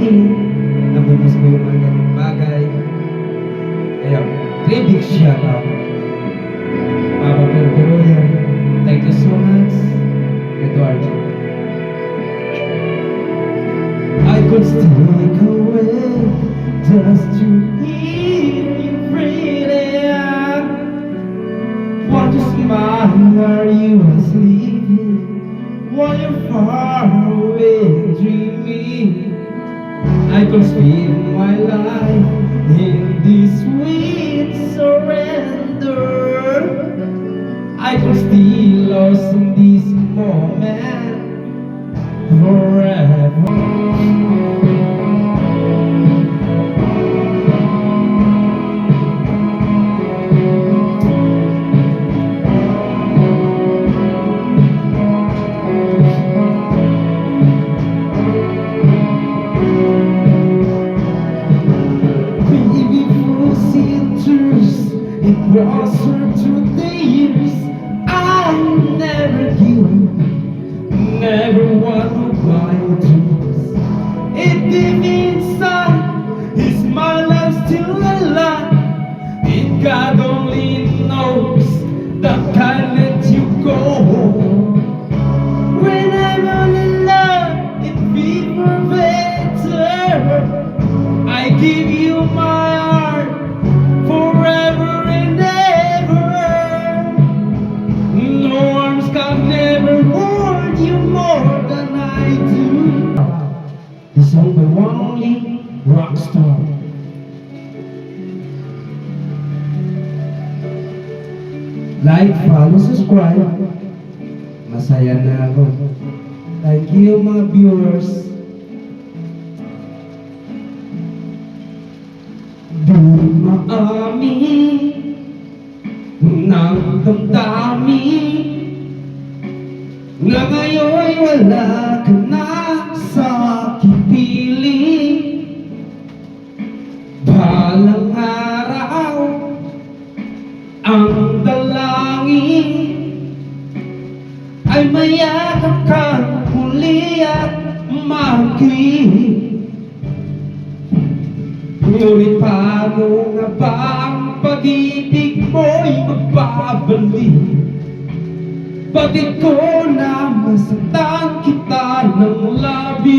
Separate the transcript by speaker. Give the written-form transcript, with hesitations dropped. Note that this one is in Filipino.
Speaker 1: in. Namimiss ko yung mga ganang bagay. Kaya, big shout out. Papa Perperoya, thank you so much. Eduardo. I could stick away just to hear you breathing. Want to smile, are you asleep? While you're far away dreaming, I could spend my life in this sweet surrender. I could stay lost in this moment forever. It was her 2 years. I never give, never want to buy dreams. It deep inside, is my life still alive? And God only knows that can't let you go. When I'm all in love, it feels better. I give you my heart forever. He's number one only rock star. Like, follow, subscribe. Masaya na ako. Thank you mga viewers. Di maamin ng damdamin na ngayon'y wala ka na sa kipiling. Balang araw ang dalangin ay mayakap kang muli at mag-ibig. Ngunit paano nga ba ang pag-ibig mo'y magbabalik? Bakit ko na masaktan kita ng labi?